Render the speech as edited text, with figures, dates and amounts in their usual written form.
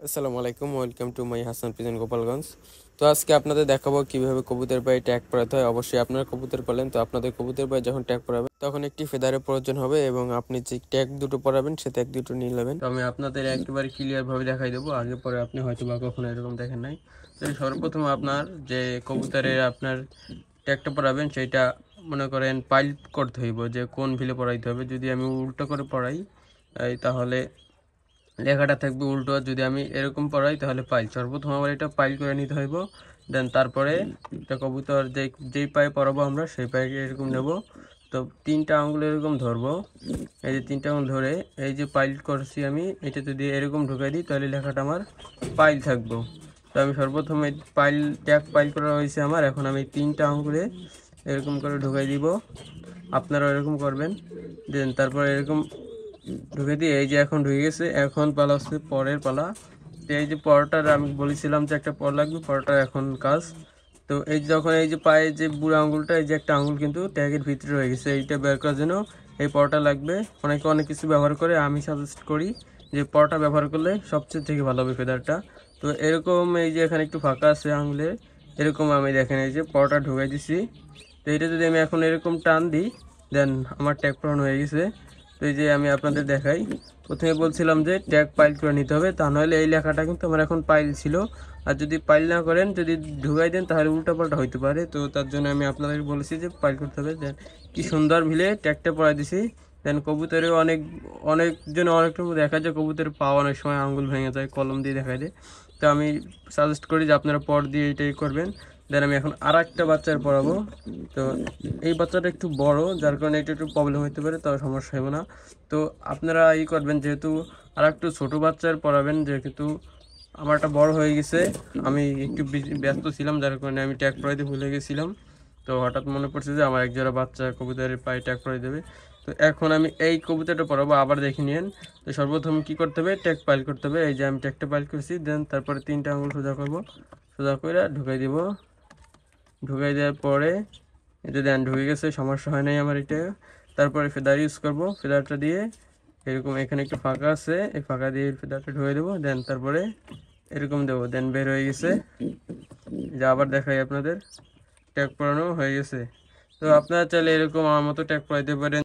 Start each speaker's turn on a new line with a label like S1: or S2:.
S1: আসসালামু আলাইকুম, welcome to my Hasan pigeon Gopalganj. তো আজকে আপনাদের দেখাবো কিভাবে কবুতর পায়ে ট্যাগ পরাতে হয়। অবশ্যই আপনারা কবুতর পালেন, তো আপনাদের কবুতর পায়ে যখন ট্যাগ পরাবেন তখন একটি ফেদারের প্রয়োজন হবে এবং আপনি যে ট্যাগ দুটো পরাবেন সে ট্যাগ দুটো নিয়ে নেবেন। তো আমি আপনাদের একেবারে ক্লিয়ার ভাবে দেখাই দেবো, আগে পরে আপনি হয়তো বা কখনো এরকম দেখেন নাই। তো সর্বপ্রথম আপনার যে কবুতরের আপনার ট্যাগটা পরাবেন সেটা মনে করেন পাইল করতে হইব, যে কোন ভিলে পরাইতে হবে। যদি আমি উল্টো করে পড়াই তাহলে লেখাটা থাকবে উল্টো, আর যদি আমি এরকম পড়াই তাহলে পাইল। সর্বপ্রথম আমার এটা পাইল করে নিতে হইব। দেন তারপরে এটা কবুতর যেই পায়ে পরাবো আমরা সেই পায়ে এরকম নেব। তো তিনটা আঙুল এরকম ধরবো, এই যে তিনটা আঙুল ধরে এই যে পাইল করছি আমি, এটা যদি এরকম ঢুকাই দিই তাহলে লেখাটা আমার পাইল থাকবো। তো আমি সর্বপ্রথম এই পাইল ট্যাগ পাইল করা হয়েছে আমার, এখন আমি তিনটা আঙুলে এরকম করে ঢুকাই দিব। আপনারা এরকম করবেন। দেন তারপর এরকম ঢুকে দিয়ে এই যে এখন ঢুকে গেছে, এখন পালা হচ্ছে পরের পালা। তো এই যে পরোটার আমি বলেছিলাম যে একটা পর লাগবে, পরোটার এখন কাজ। তো এই যে যখন এই যে পায়ে যে বুড়ো আঙুলটা, এই যে একটা আঙুল কিন্তু ট্যাগের ভিতরে রয়ে গেছে, এইটা বের করার জন্য এই পরোটা লাগবে। অনেকে অনেক কিছু ব্যবহার করে, আমি সাজেস্ট করি যে পরোটা ব্যবহার করলে সবচেয়ে থেকে ভালো হবে ফেদারটা। তো এরকম এই যে এখানে একটু ফাঁকা আছে আঙুলে, এরকম আমি দেখেন এই যে পরোটা ঢুকাই দিছি। তো এটা যদি আমি এখন এরকম টান দিই, দেন আমার ট্যাগ পরানো হয়ে গেছে। তো এই যে আমি আপনাদের দেখাই, প্রথমে বলছিলাম যে ট্যাগ পাইল করে নিতে হবে, তা নাহলে এই লেখাটা কিন্তু আমার এখন পাইল ছিল। আর যদি পাইল না করেন, যদি ঢুকাই দেন তাহলে উল্টাপাল্টা হইতে পারে। তো তার জন্য আমি আপনাদের বলেছি যে পাইল করতে হবে। দেন কি সুন্দর ভিলে ট্যাগটা পরাই দিছি। দেন কবুতরেও অনেকজন অনেক রকম দেখা যায়, কবুতরের পা অনেক সময় আঙ্গুল ভেঙে যায়, কলম দিয়ে দেখা যায়। তো আমি সাজেস্ট করি যে আপনারা পর দিয়ে এটাই করবেন। দেন আমি এখন আর একটা বাচ্চার পড়াবো। তো এই বাচ্চাটা একটু বড়, যার কারণে এটা একটু প্রবলেম হতে পারে, তাও সমস্যা হবে না। তো আপনারা করবেন, যেহেতু আর একটু ছোটো বাচ্চার পড়াবেন, যেহেতু আমারটা বড় হয়ে গেছে, আমি একটু ব্যস্ত ছিলাম, যার কারণে আমি ট্যাগ পরাইতে ভুলে গেছিলাম। তো হঠাৎ মনে পড়ছে যে আমার একজোড়া বাচ্চা কবুতরের পায়ে ট্যাগ পরাই দেবে। তো এখন আমি এই কবুতরটা পরাবো, আবার দেখে নিন। তো সর্বপ্রথম কি করতে হবে, ট্যাগ পাইল করতে হবে। এই যে আমি ট্যাগটা পাইল করছি, দেন তারপরে তিনটা আঙুল সোজা করবো, সোজা করে ঢুকাই দিব। ঢুকাই দেওয়ার পরে এটা দেন ঢুকে গেছে, সমস্যা হয় নাই আমার এটা। তারপরে ফেদার ইউজ করব, ফেদারটা দিয়ে এরকম এখানে একটু ফাঁকা আছে, এই ফাঁকা দিয়ে ফেদারটা ঢুকে দেবো। দেন তারপরে এরকম দেবো, দেন বের হয়ে গেছে। যা আবার দেখাই আপনাদের, ট্যাগ পরানো হয়ে গেছে। তো আপনারা চাইলে এরকম আমার মতো ট্যাগ পরাইতে পারেন।